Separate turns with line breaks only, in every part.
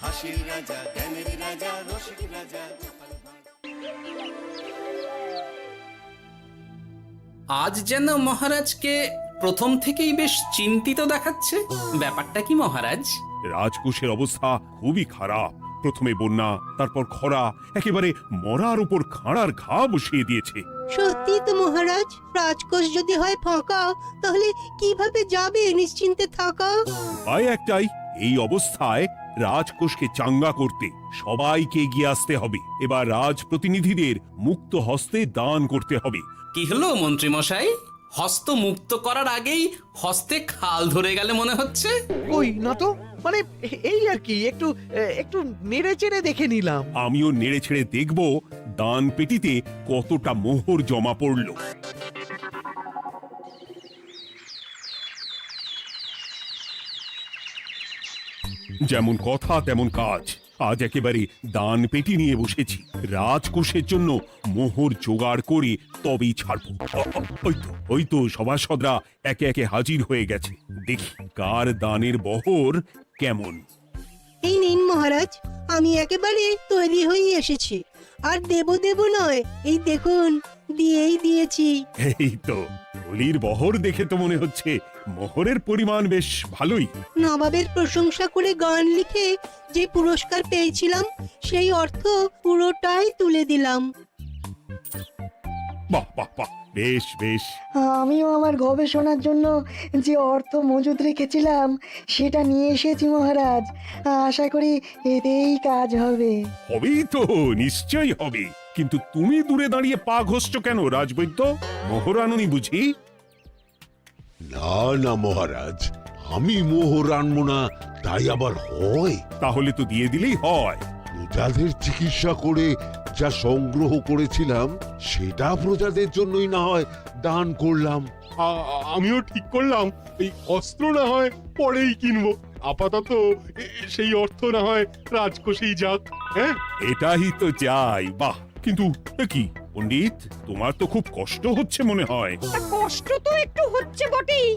হাসির রাজা, জ্ঞানের রাজা, রসিক রাজা।
আজ যেন মহারাজকে প্রথম থেকেই বেশ চিন্তিত দেখাচ্ছে। ব্যাপারটা কি মহারাজ?
রাজকোষের অবস্থা খুবই খারাপ। প্রথমে বন্যা, তারপর খরা, একেবারে মরার উপর খাঁড়ার ঘা বসিয়ে দিয়েছে।
সত্যি তো মহারাজ, রাজকোষ যদি হয় ফাঁকা, তাহলে কিভাবে যাবে নিশ্চিন্তে থাকা?
উপায় একটাই, এই অবস্থায় রাজকোষকে চাঙ্গা করতে সবাইকে এগিয়ে আসতে হবে। এবার রাজপ্রতিনিধিদের মুক্ত হস্তে দান করতে হবে।
কি হলো মন্ত্রী মশাই, হস্ত মুক্ত করার আগেই হস্তে খাল ধরে গেলে মনে হচ্ছে।
কই না তো, মানে এই আর কি, একটু একটু নেড়ে চেড়ে দেখে নিলাম।
আমিও নেড়ে ছেড়ে দেখব দান পেটিতে কতটা মোহর জমা পড়লো। যেমন কথা তেমন কাজ। আজ একেবারে দান পেটি নিয়ে বসেছি। রাজকোষের জন্য মোহর জোগাড় করে তবেই ছাড়বো। ওই তো সভাসদরা একে একে হাজির হয়ে গেছে। দেখি কার দানের বহর কেমন।
এই নিন মহারাজ, আমি একেবারে তৈরি হয়ে এসেছি। আর দেব নয়, এই দেখুন দিয়েই দিয়েছি।
এই তো বলির বহর দেখে তো মনে হচ্ছে মোহরের পরিমাণ বেশ ভালোই।
নবাবের প্রশংসা করে গান লিখে যে পুরস্কার পেয়েছিলাম, সেই অর্থ পুরোটাই তুলে দিলাম।
বাহ বাহ বাহ, বেশ বেশ।
আমিও আমার গবেষণার জন্য যে অর্থ মজুদ রেখেছিলাম সেটা নিয়ে এসেছি মহারাজ। আশা করি এতেই কাজ হবে।
হবেই তো, নিশ্চয়ই হবে। কিন্তু তুমি দূরে দাঁড়িয়ে পা ঘষছো কেন রাজবৈদ্য? মোহর আনুনি বুঝি?
না না মহারাজ, আমি মোহর আনবো না তাই আবার হয়?
তাহলে তো দিয়ে দিলেই হয়।
প্রজাদের চিকিৎসা করে যা সংগ্রহ করেছিলাম সেটা প্রজাদের জন্যই না হয় দান করলাম।
আমিও ঠিক করলাম এই অস্ত্র না হয় পরেই কিনবো, আপাতত সেই অর্থ না হয় রাজকোষেই যাক। হ্যাঁ,
এটাই তো চাই। বাহ, কিন্তু কি পণ্ডিত, তোমার তো খুব কষ্ট হচ্ছে মনে হয়।
কষ্ট তো একটু হচ্ছে বটেই।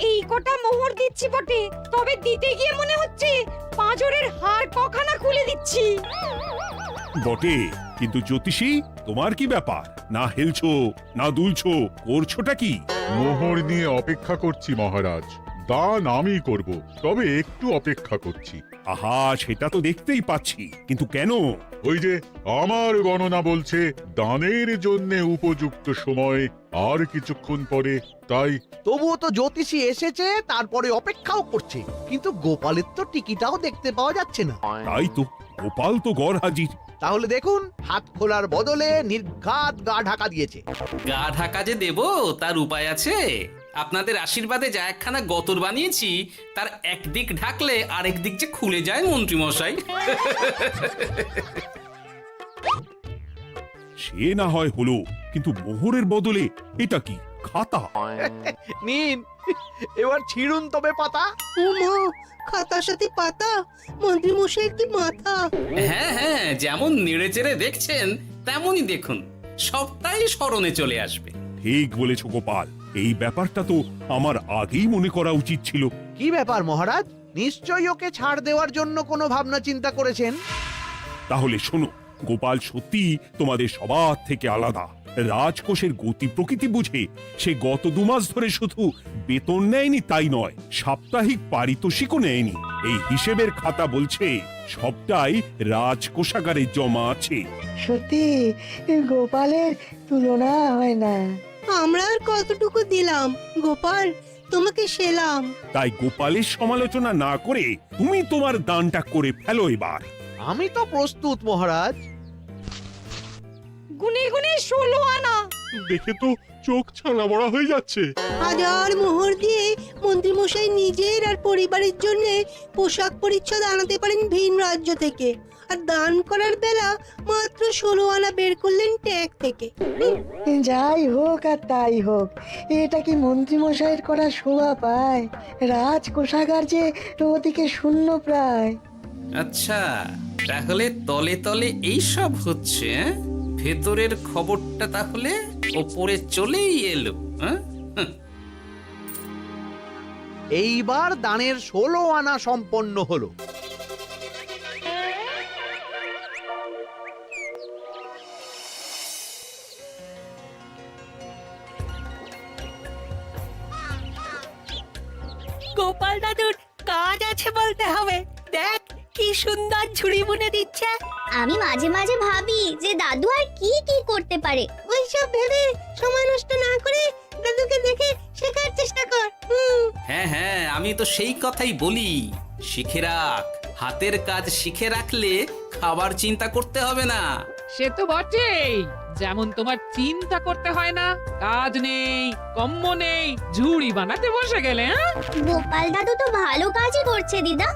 এই কটা মোহর দিচ্ছি বটে, তবে দিতে গিয়ে মনে হচ্ছে পাঁজরের হাড় কখানা খুলে দিচ্ছি।
বটে, কিন্তু জ্যোতিষী তোমার কি ব্যাপার? না হেলছো না দুলছো, করছোটা কি?
মোহর নিয়ে অপেক্ষা করছি মহারাজ। দান আমি করব, তবে একটু অপেক্ষা করছি।
আহা, সেটা তো দেখতেই পাচ্ছি, কিন্তু কেন?
ওই যে আমার গণনা বলছে দানের জন্য উপযুক্ত সময় আর কিছুক্ষণ পরে, তাই।
তবুও তো জ্যোতিষী এসেছে, তারপরে অপেক্ষাও করছে, কিন্তু গোপালের তো টিকিটাও দেখতে পাওয়া যাচ্ছে না।
তাই তো, গোপাল তো গড় হাজির।
তাহলে দেখুন, হাত খোলার বদলে নির্ঘাত গা ঢাকা দিয়েছে।
গা ঢাকা যে দেব তার উপায় আছে। আপনাদের আশীর্বাদে যা একখানা গতর বানিয়েছি, তার একদিক ঢাকলে আরেক দিক যে খুলে যায় মন্ত্রী মশাই।
সে না হয় হলো, কিন্তু মোহরের বদলে এটা কি? খাতা?
নিন, এবার ছিড়ুন তবে পাতা।
উমা, খাতার সাথে পাতা, মন্ত্রী মশাইয়ের কি মাথা!
হ্যাঁ হ্যাঁ, যেমন নেড়ে চেড়ে দেখছেন তেমনই দেখুন, সবটাই স্মরণে চলে আসবে।
ঠিক বলেছ গোপাল, এই ব্যাপারটা তো আমার আগেই মনে করা উচিত ছিল।
কি ব্যাপার মহারাজ, নিশ্চয়ই ওকে ছাড় দেওয়ার জন্য কোনো ভাবনা চিন্তা করেছেন।
তাহলে শোনো, গোপাল সত্যি তোমাদের সবার থেকে আলাদা। রাজকোষের গতি প্রকৃতি বুঝে সে গত 2 মাস ধরে শুধু বেতন নেয়নি তাই নয়, সাপ্তাহিক পারিতোষিকও নেয়নি। এই হিসেবের খাতা বলছে সবটাই রাজকোষাগারে জমা আছে।
সত্যি গোপালের তুলনা হয় না।
আমরা আর কতটুকু দিলাম গোপাল, তোমাকে সেলাম।
তাই গোপালের সমালোচনা না করে তুমি তোমার দানটা করে ফেলো এবার।
আমি তো প্রস্তুত মহারাজ।
গুনে গুনে 16 আনা।
দেখে তো চোখ ছানা বড়া হয়ে যাচ্ছে।
হাজার মোহর দিয়ে মন্ত্রী মশাই নিজের আর পরিবারের জন্য পোশাক পরিচ্ছদ আনাতে পারেন ভিন রাজ্য থেকে, আর দান করার বেলা মাত্র 16 আনা বের করলেন ট্যাগ থেকে।
যাই হোক আর তাই হোক, এটা কি মন্ত্রীমশাইয়ের করা শোভা পায়? রাজকোষাগার যে ওদিকে শূন্য প্রায়।
আচ্ছা, তাহলে তলে তলে এই সব হচ্ছে। ভেতরের খবরটা তাহলে ওপরে চলেই এলো।
এইবার দানের 16 আনা সম্পন্ন হলো।
গোপাল দাদুর কাজ আছে বলতে হবে। দেখ কি সুন্দর ঝুড়ি বুনে দিচ্ছে।
আমি মাঝে মাঝে ভাবি যে দাদু আর কি কি করতে পারে।
ওইসব ভেবে সময় নষ্ট না করে দাদুকে দেখে শেখার চেষ্টা কর।
হ্যাঁ হ্যাঁ, আমি তো সেই কথাই বলি, শিখে রাখ। হাতের কাজ শিখে রাখলে খাবার চিন্তা করতে হবে না।
সে তো বটেই, যেমন তোমার চিন্তা করতে হয় না, কাজ নেই, কম্ম নেই, ঝুড়ি বানাতে বসে গেলে।
গোপাল দাদু তো ভালো কাজই করছে দিদা।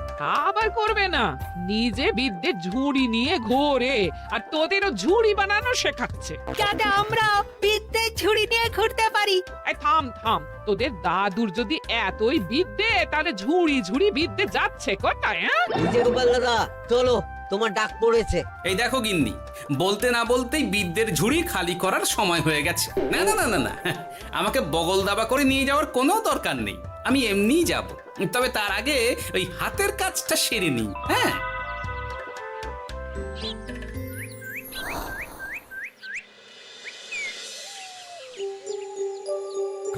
আবার করবে না, নিজে বিদ্যে ঝুড়ি নিয়ে ঘোরে আর তোদেরও ঝুড়ি বানানো শেখাচ্ছে।
যাতে আমরা বিদ্যের ঝুড়ি নিয়ে ঘুরতে পারি।
এই থাম থাম, তোদের দাদুর যদি এতই বিদ্যে, তাহলে ঝুড়ি ঝুড়ি বিদ্যে যাচ্ছে কোথায়?
গোপাল দাদা চলো, তোমার ডাক পড়েছে।
এই দেখো গিন্নি, বলতে না বলতেই বিদ্যের ঝুড়ি খালি করার সময় হয়ে গেছে। না না না না না, আমাকে বগল দাবা করে নিয়ে যাওয়ার কোনো দরকার নেই, আমি এমনিই যাব। তবে তার আগে ওই হাতের কাজটা সেরে নিই। হ্যাঁ,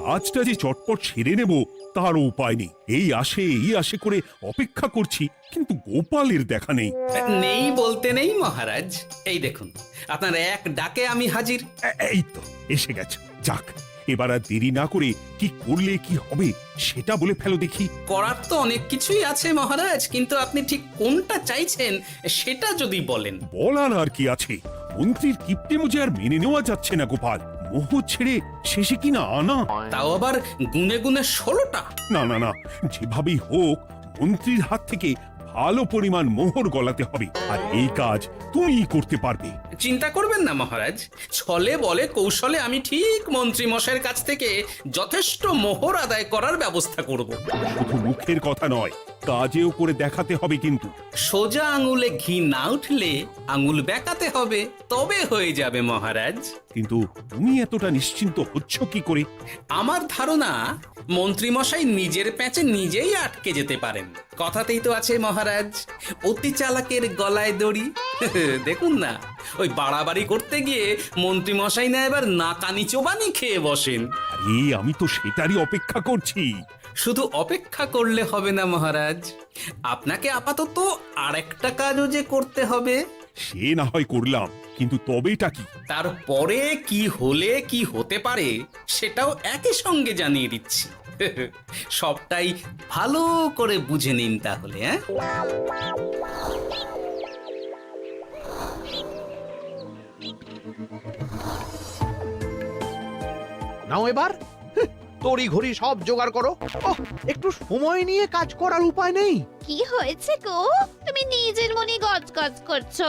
কাজটা যে চটপট সেরে নেব তার উপায় নেই। এই আসে করে অপেক্ষা করছি, কিন্তু গোপালের দেখা নেই।
নেই বলতে নেই মহারাজ, এই দেখুন আপনার এক ডাকে আমি হাজির।
এই তো এসে গেছে। যাক, এবার আর দেরি না করে কি করলে কি হবে সেটা বলে ফেলো দেখি।
করার তো অনেক কিছুই আছে মহারাজ, কিন্তু আপনি ঠিক কোনটা চাইছেন সেটা যদি বলেন।
বলার আর কি আছে, মন্ত্রীর কিপ্টে মুজে আর মেনে নেওয়া যাচ্ছে না গোপাল। মোহ ছেড়ে শেষে কিনা আনা।
তাও আবার গুনে গুনে 16টা।
না না না, যেভাবেই হোক মন্ত্রীর হাত থেকে ভালো পরিমাণ মোহর গলাতে হবে, আর এই কাজ তুমিই করতে পারবে।
চিন্তা করবেন না মহারাজ, ছলে বলে কৌশলে আমি ঠিক মন্ত্রী মশাইয়ের কাছ থেকে যথেষ্ট মোহর আদায় করার ব্যবস্থা করব।
শুধু মুখের কথা নয়, কাজেও করে দেখাতে হবে কিন্তু।
সোজা আঙুলে ঘি না উঠলে আঙুল বেঁকাতে হবে, তবে হয়ে যাবে মহারাজ।
কিন্তু তুমি এতটা নিশ্চিন্ত হচ্ছ কি করে?
আমার ধারণা মন্ত্রী মশাই নিজের প্যাঁচে নিজেই আটকে যেতে পারেন। কথাতেই তো আছে মহারাজ, অতি চালাকের গলায় দড়ি। দেখুন না, ওই বাড়াবাড়ি করতে গিয়ে মন্ত্রী মশাই না এবার নাকানি চোবানি খেয়ে বসেন।
আরে আমি তো সেটারই অপেক্ষা করছি।
শুধু অপেক্ষা করলে হবে না মহারাজ, আপনাকে আপাতত আরেকটা কাজও যে করতে হবে।
সে না হয় করলাম, কিন্তু তবেটা কি?
তারপরে কি হলে কি হতে পারে সেটাও একই সঙ্গে জানিয়ে দিচ্ছি। সবটাই ভালো করে বুঝে নিন তাহলে।
নাও এবার তড়ি ঘড়ি সব জোগাড় করো। একটু সময় নিয়ে কাজ করার উপায় নেই?
কি হয়েছে গো, তুমি নিজের মনে গজগজ করছো,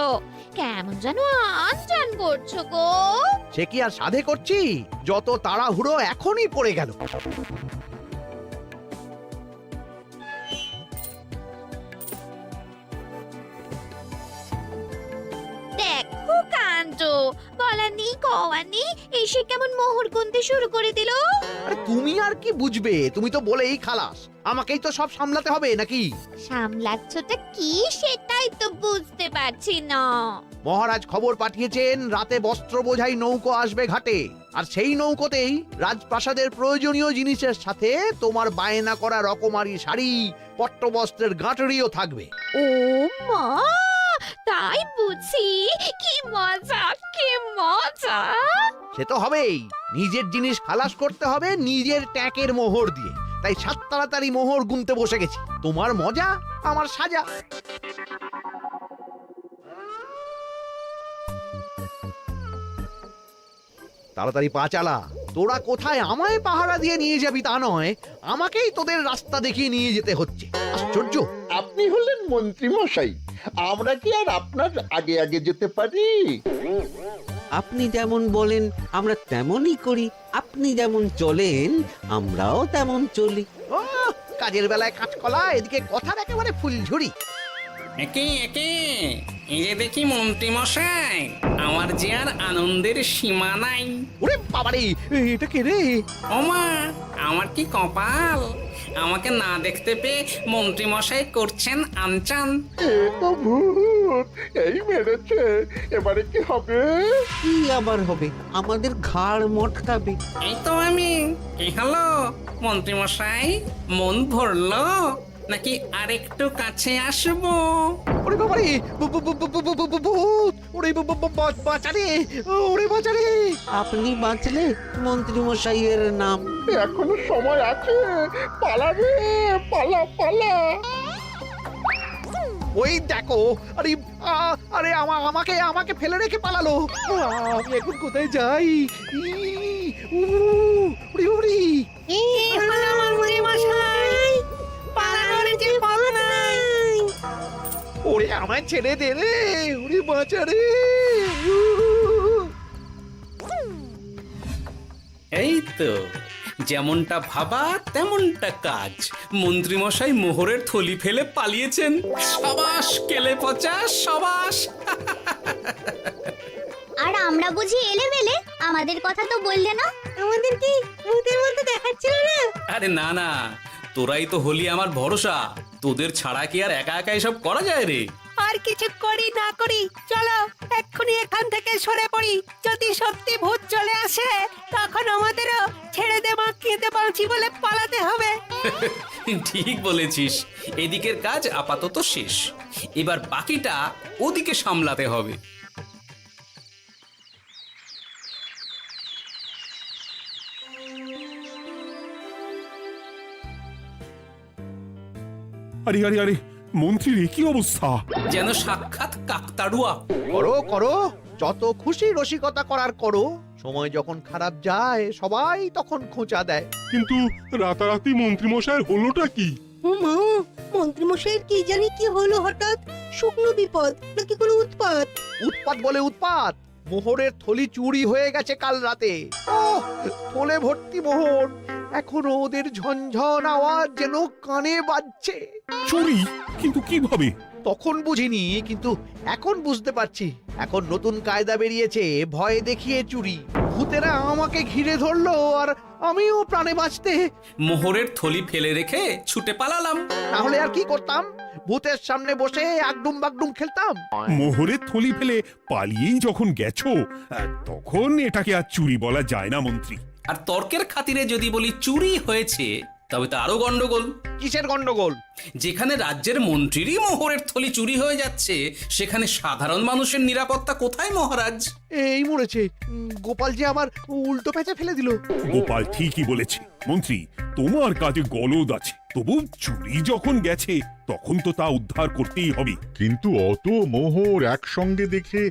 কেমন যেন আনজান করছো গো।
সে কি আর সাধে করছি, যত তাড়াহুড়ো এখনই পড়ে গেল।
দেখো কাণ্ড, বলার নেই কওয়ার নেই, এসে কেমন মোহর গুনতে শুরু করে দিল।
আরে তুমি আর কি বুঝবে, তুমি তো বলেই খালাস, আমাকেই তো সব সামলাতে হবে নাকি?
সামলাচ্ছটা কি সেটাই তো বুঝতে পারছি না।
মহারাজ খবর পাঠিয়েছেন রাতে বস্ত্র বোঝাই নৌকো আসবে ঘাটে, আর সেই নৌকোতেই রাজপ্রাসাদের প্রয়োজনীয় জিনিসের সাথে তোমার বায়না করা রকমারি শাড়ি, পট্টবস্ত্রের গাঁটরিও থাকবে।
ও মা, তাই বুঝি, কি মজা কি মজা।
সে তো হবেই, নিজের জিনিস খালাস করতে হবে নিজের ট্যাঁকের মোহর দিয়ে। তাই সাত তাড়াতাড়ি মোহর গুনতে বসে গেছি। তোমার মজা আমার সাজা। তাড়াতাড়ি পা চালা, তোরা কোথায় আমায় পাহারা দিয়ে নিয়ে যাবি তা নয়, আমাকেই তোদের রাস্তা দেখিয়ে নিয়ে যেতে হচ্ছে। আশ্চর্য!
আপনি হলেন মন্ত্রী মশাই, আমরা কি আর আপনার আগে আগে যেতে পারি?
আপনি যেমন বলেন আমরা তেমনই করি, আপনি যেমন চলেন আমরাও তেমন চলি।
ও, কাজের বেলায় কাঁচকলা, এদিকে কথার একেবারে ফুলঝুরি।
একে একে এই যে দেখি মন্ত্রী মশাই, আমার যে আর আনন্দের সীমা নাই।
ওরে বাবারে, এটা কে রে?
ওমা, আমার কি কপাল! আমাকে না দেখতে পেয়ে মন্ত্রী মশাই করছেন আনচান।
এ তো ভূত, এই মেরেছে, এবারে কি হবে?
কি আবার হবে? আমাদের ঘাড় মটকাবে।
এই তো আমি। কি হলো মন্ত্রী মশাই, মন ভরলো নাকি আরেকটু কাছে আসবো?
ওরে বাবারে, ভূত! ওরে বাঁচারে, ওরে বাঁচারে!
আপনি বাঁচলে মন্ত্রী মশাইয়ের নাম।
এখনো সময় আছে, পালা রে, পালা পালা।
ওই দেখো, আরে আরে আমাকে আমাকে ফেলে রেখে পালালো। আমি এখন কোথায় যাই? উড়ি উড়ি। ওরে আমায় ছেড়ে দে রে, উড়ি বাঁচা রে।
এই তো যেমনটা ভাবা তেমনটা কাজ। মন্ত্রী মশাই মোহরের থলি ফেলে পালিয়েছেন। সাবাস কেলে পচা, সাবাস।
আর আমরা বুঝি এলেবেলে, আমাদের কথা তো বললে না।
আমাদের কি ভূতের মতো দেখাচ্ছিল না?
আরে না না, তোরাই তো হলি আমার ভরসা। তোদের ছাড়া কি আর একা একা এসব করা যায় রে?
আর কিছু করি না করি, চলো এক্ষুনি এখান থেকে সরে পড়ি। যদি সত্যি ভূত চলে আসে তখন আমাদেরও ছেড়ে দে বাঁচিয়ে বাঁচি বলে পালাতে হবে।
ঠিক বলেছিস। এদিকের কাজ আপাতত শেষ, এবার বাকিটা ওদিকে সামলাতে হবে।
আরে আরে আরে, মন্ত্রীর কি অবস্থা!
যেন সাক্ষাৎ কাকতাড়ুয়া।
করো করো, যত খুশি রসিকতা করার করো। সময় যখন খারাপ যায় সবাই তখন খোঁচা দেয়।
কিন্তু রাতারাতি মন্ত্রী মশাইয়ের হলোটা কি?
মা, মন্ত্রী মশাইয়ের কি জানি কি হলো হঠাৎ? শুকনো বিপদ নাকি কোনো উৎপাত?
উৎপাত বলে উৎপাত। মোহরের থলি চুরি হয়ে গেছে কাল রাতে। ওহ, থলে ভর্তি মোহর। এখনো ওদের ঝনঝন আওয়াজ যেন কানে বাজছে।
চুরি? কিন্তু কিভাবে?
তখন বুঝিনি, কিন্তু এখন বুঝতে পারছি। এখন নতুন কায়দা বেরিয়েছে, ভয় দেখিয়ে চুরি। ভূতেরা আমাকে ঘিরে ধরলো আর আমিও প্রাণে বাঁচতে
মোহরের থলি ফেলে রেখে ছুটে পালালাম।
তাহলে আর কি করতাম? ভূতের সামনে বসে আগডুম বাগডুম খেলতাম।
মোহরের থলি ফেলে পালিয়েই যখন গেছো, তখন এটাকে আর চুরি বলা যায় না মন্ত্রী।
আর তর্কের খাতিরে যদি বলি চুরি হয়েছে, তবে তো আরো গন্ডগোল।
কিসের গন্ডগোল?
যেখানে রাজ্যের মন্ত্রীরই মোহরের থলি চুরি হয়ে যাচ্ছে, সেখানে সাধারণ মানুষের নিরাপত্তা কোথায় মহারাজ?
এই মরেছে, গোপাল যে আবার উল্টো পেঁচে ফেলে দিল।
গোপাল ঠিকই বলেছে মন্ত্রী, তোমার কাজে গলদ আছে। তবু চুরি যখন গেছে তখন তো তা উদ্ধার করতেই হবে।
কিন্তু অত মোহর একসঙ্গে দেখে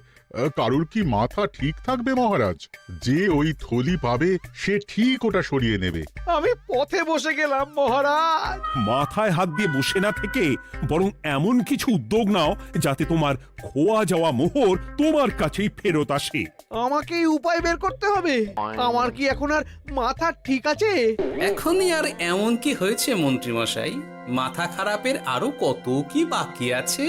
কারোর কি মাথা ঠিক থাকবে মহারাজ? যে ওই থলি পাবে সে ঠিক ওটা সরিয়ে নেবে।
আমি পথে বসে গেলাম মহারাজ।
মাথায় হাত দিয়ে বসে না থেকে বরং এমন কিছু উদ্যোগ নাও যাতে তোমার খোয়া যাওয়া মোহর তোমার কাছেই ফেরত আসে।
আমাকেই উপায় বের করতে হবে। আমার কি এখন আর মাথা ঠিক আছে?
এখনই আর এমন কি হয়েছে মন্ত্রী মশাই? মাথা খারাপের আরো কত কি বাকি আছে।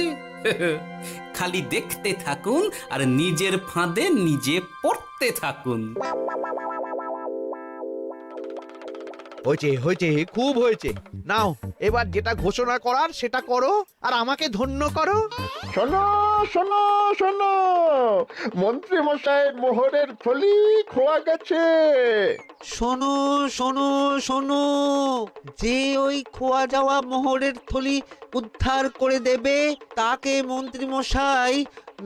খালি দেখতে থাকুন আর নিজের ফাঁদে নিজে পড়তে থাকুন।
হয়েছে হয়েছে, খুব হয়েছে। নাও এবার যেটা ঘোষণা করার সেটা করো আর আমাকে ধন্য করো।
শোনো শোনো শোনো, মন্ত্রী মশাইয়ের মোহরের থলি খোয়া গেছে।
শোনো শোনো শোনো, যে ওই খোয়া যাওয়া মোহরের থলি উদ্ধার করে দেবে তাকে মন্ত্রী মশাই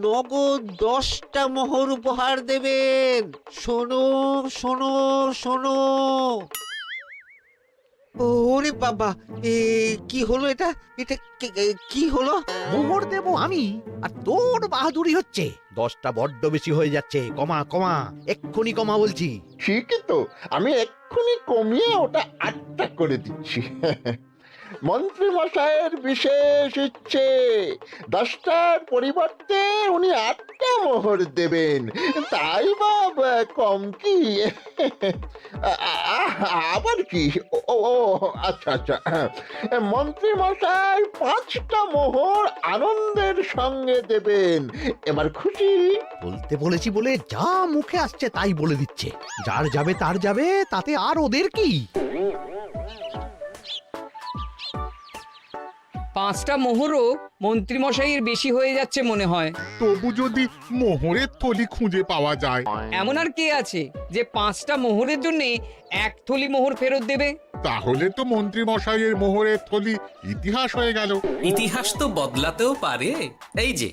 নগদ 10টা মোহর উপহার দেবেন। শোনো শোনো শোনো। ওরে বাবা, কি হলো এটা? এটা কি হলো?
মোহর দেবো আমি, আর তোর বাহাদুরি হচ্ছে। 10টা বড্ড বেশি হয়ে যাচ্ছে। কমা কমা, এক্ষুনি কমা বলছি।
ঠিকই তো, আমি এক্ষুনি কমিয়ে ওটা 8টা করে দিচ্ছি। মন্ত্রী মশাইয়ের বিশেষ ইচ্ছে, 10টার পরিবর্তে উনি 8টা মোহর দেবেন। তাই বা কম কি? আবার কি? ও আচ্ছা আচ্ছা, মন্ত্রী মশাই 5টা মোহর আনন্দের সঙ্গে দেবেন। এবার খুশি?
বলতে বলেছি বলে যা মুখে আসছে তাই বলে দিচ্ছে। যার যাবে তার যাবে, তাতে আর ওদের কি?
5টা মোহরও মন্ত্রীমশাইয়ের বেশি হয়ে যাচ্ছে মনে হয়।
তবু যদি মোহরের থলি খুঁজে পাওয়া যায়।
এমন আর কে আছে যে 5টা মোহরের জন্য 1 থলি মোহর ফেরত দেবে?
তাহলে তো মন্ত্রী মশাইয়ের মোহরের থলি ইতিহাস হয়ে গেল।
ইতিহাস তো বদলাতেও পারে। এই যে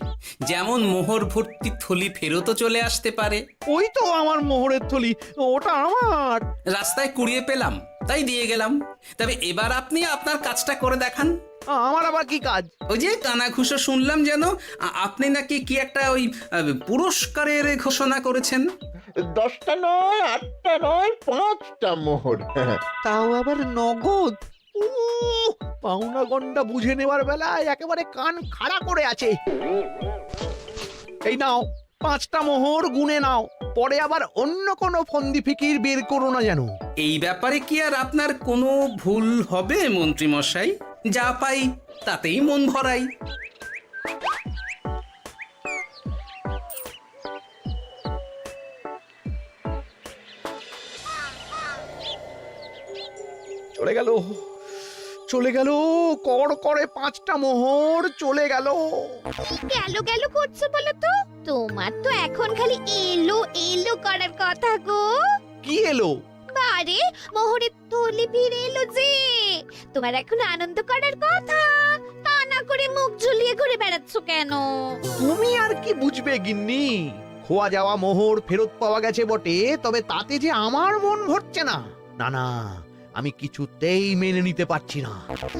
যেমন মোহর ভর্তি থলি ফেরতও চলে আসতে পারে।
ওই তো আমার মোহরের থলি, ওটা আমার।
রাস্তায় কুড়িয়ে পেলাম তাই দিয়ে গেলাম। তবে এবার আপনি আপনার কাজটা করে দেখান।
আমার আবার কি কাজ?
ওই যে কানাঘুষো শুনলাম যেন আপনি নাকি কি একটা ওই পুরস্কারের ঘোষণা করেছেন।
10টা নয়, 8টা নয়, 5টা মোহর।
তাও আবার নগদ। পাওনা গন্ডা বুঝে নেওয়ার বেলায় একেবারে কান খাড়া করে আছে। এই নাও 5টা মোহর, গুনে নাও, পরে আবার অন্য কোনো ফন্দি ফিকির বের করো না যেন।
এই ব্যাপারে কি আর আপনার কোনো ভুল হবে মন্ত্রী মশাই? যা পাই তাতেই মন ভরাই।
চলে গেল, চলে গেল, কর করে 5টা মোহর চলে গেল।
গেল গেল করছো বলো তো? তোমার তো এখন খালি এলো এলো করার কথা গো।
কি এলো?
বারে মোহরের থলি ফিরে এলো যে। তোমার এখন আনন্দ করার কথা, তা না করে মুখ ঝুলিয়ে ঘুরে বেড়াচ্ছ কেন?
তুমি আর কি বুঝবে গিন্নি? খোয়া যাওয়া মোহর ফেরত পাওয়া গেছে বটে, তবে তাতে যে আমার মন ভরছে না। না না, আমি কিছুতেই মেনে নিতে পারছি না।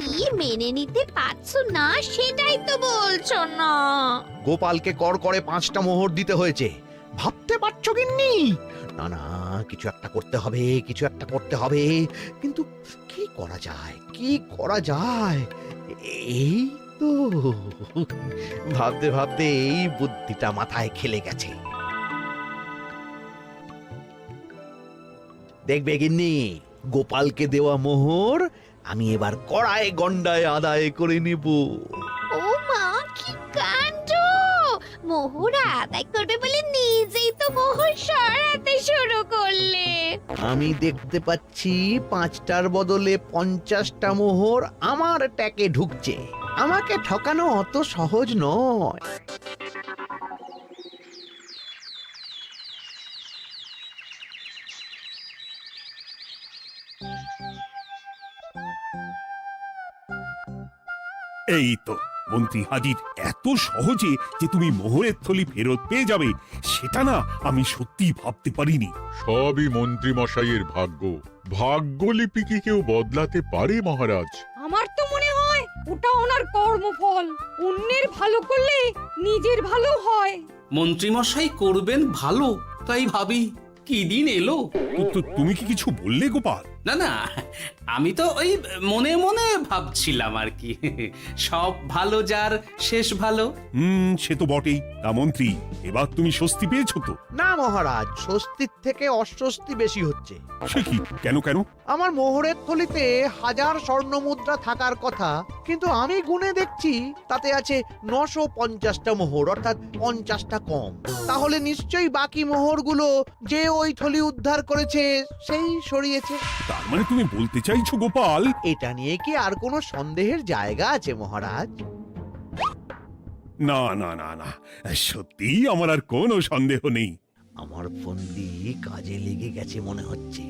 কি মেনে নিতে পারছো না সেটাই তো বলছো না।
গোপালকে কর করে 5টা মোহর দিতে হয়েছে, ভাবতে পারছো গিন্নি? না না, কিছু একটা করতে হবে, কিছু একটা করতে হবে। কিন্তু কি করা যায়, কি করা যায়? এই তো ভাবতে ভাবতে এই বুদ্ধিটা মাথায় খেলে গেছে। দেখবে গিন্নি, গোপালকে দেওয়া মোহর আমি এবার কড়ায় গন্ডায় আদায় করে নিব।
ও মা, কি কাণ্ড! মোহর আদায় করবে বলে নিজেই তো মোহর সরাতে শুরু করলে।
আমি দেখতে পাচ্ছি 5টার বদলে 50টা মোহর আমার ট্যাকে ঢুকছে। আমাকে ঠকানো অত সহজ নয়।
এই তো মন্ত্রী হাজির। এত সহজে যে তুমি মোহরের থলি ফেরত পেয়ে যাবে সেটা না আমি সত্যি ভাবতে পারিনি।
সবই মন্ত্রী মশাইয়ের ভাগ্য। ভাগ্যলিপি কি কেউ বদলাতে পারে মহারাজ?
আমার তো মনে হয় ওটা ওনার কর্মফল। অন্যের ভালো করলে নিজের ভালো হয়।
মন্ত্রী মশাই করবেন ভালো, তাই ভাবি কি দিন এলো।
তুমি কি কিছু বললে গোপাল?
না না, আমি তো ওই মনে মনে ভাবছিলাম আর কি। সব ভালো যার শেষ ভালো।
সে তো বটেই। তা মন্ত্রী, এবার তুমি স্বস্তি পেয়েছো তো?
না মহারাজ, স্বস্তির থেকে অস্বস্তি বেশি হচ্ছে।
সে কি? কেন কেন?
আমার মোহরের থলিতে 1000 স্বর্ণ মুদ্রা থাকার কথা, কিন্তু আমি গুনে দেখছি তাতে আছে 950টা মোহর, অর্থাৎ 50টা কম। তাহলে নিশ্চয়ই বাকি মোহরগুলো যে ওই থলি উদ্ধার করেছে সেই সরিয়েছে।
তার মানে তুমি বলতে চাইছো গোপাল,
এটা নিয়ে কি আর কোনো সন্দেহের জায়গা আছে মহারাজ?
না না না না, সত্যি আমার আর কোনো সন্দেহ নেই।
আমার ফন্দি কাজে লেগে গেছে মনে হচ্ছে।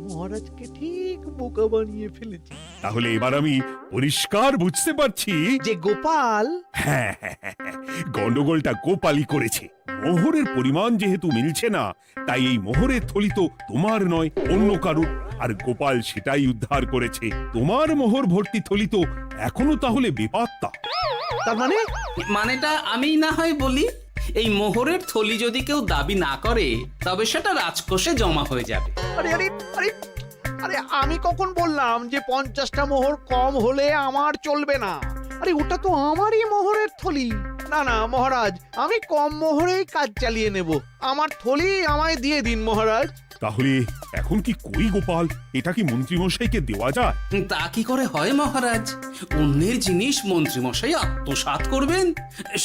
মহারাজকে ঠিক বোকা বানিয়ে ফেলেছি।
তাহলে এবার আমি পরিষ্কার বুঝতে পারছি
যে গোপাল,
হ্যাঁ, গন্ডগোলটা গোপালই করেছে। মোহরের পরিমাণ যেহেতু মিলছে না, তাই এই মোহরের থলি তো তোমার নয়, অন্য কারুর। আর গোপাল সেটাই উদ্ধার করেছে। তোমার মোহর ভর্তি থলি তো এখনো তাহলে বেপাত্তা।
তার মানে?
মানেটা আমি না হয় বলি। এই মোহরের থলি যদি কেউ দাবি না করে তবে সেটা রাজকোষে জমা হয়ে যাবে।
আরে আরে আরে আরে, আমি কখন বললাম যে 50টা মোহর কম হলে আমার চলবে না? আরে ওটা তো আমারই মোহরের থলি। না না মহারাজ, আমি কম মোহরেই কাজ চালিয়ে নেব। আমার থলি আমায় দিয়ে দিন মহারাজ।
তাহলে এখন কি করি গোপাল? এটা কি মন্ত্রীমশাইকে দেওয়া যায়?
তা কি করে হয় মহারাজ? অন্যের জিনিস মন্ত্রীমশাই আত্মসাৎ করবেন,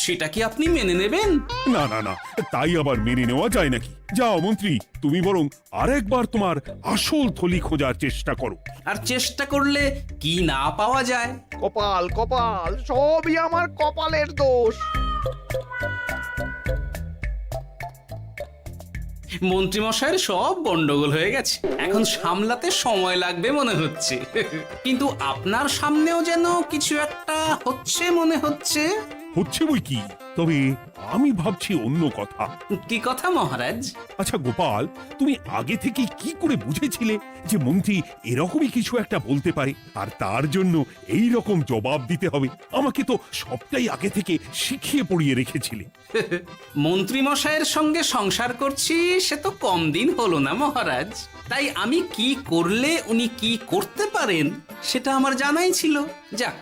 সেটা কি আপনি মেনে নেবেন?
না না না, তাই আবার মেনে নেওয়া যায় নাকি? যাও মন্ত্রী, তুমি বরং আরেকবার তোমার আসল থলি খোঁজার চেষ্টা করো।
আর চেষ্টা করলে কি না পাওয়া যায়?
কপাল কপাল, সবই আমার কপালের দোষ।
মন্ত্রীমশাইয়ের সব গন্ডগোল হয়ে গেছে, এখন সামলাতে সময় লাগবে মনে হচ্ছে। কিন্তু আপনার সামনেও যেন কিছু একটা হচ্ছে মনে হচ্ছে।
হচ্ছে বই কি, তবে আমি ভাবছি অন্য কথা।
কি কথা মহারাজ?
আচ্ছা গোপাল, তুমি আগে থেকে কি করে বুঝেছিলে যে মন্ত্রী এরকমই কিছু একটা বলতে পারে, আর তার জন্য এই রকম জবাব দিতে হবে? আমাকে তো সবটাই আগে থেকে শিখিয়ে পড়িয়ে রেখেছিলে।
মন্ত্রীমশাইয়ের সঙ্গে সংসার করছি সে তো কম দিন হলো না মহারাজ, তাই আমি কি করলে উনি কি করতে পারেন সেটা আমার জানাই ছিল। যাক,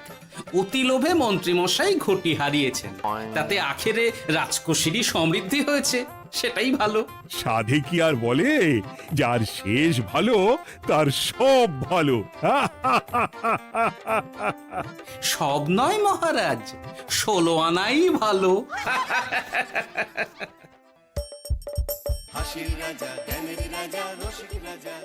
অতি লোভে মন্ত্রীমশাই ঘটি হারিয়েছেন, তাতে আখেরে রাজকোষেরই সমৃদ্ধি হয়েছে, সেটাই ভালো।
সাধে কি আর বলে, যার শেষ ভালো তার সব ভালো।
সব নয় মহারাজ, 16 আনাই ভালো।
হাসির রাজা জ্ঞানের রাজা রসিক রাজা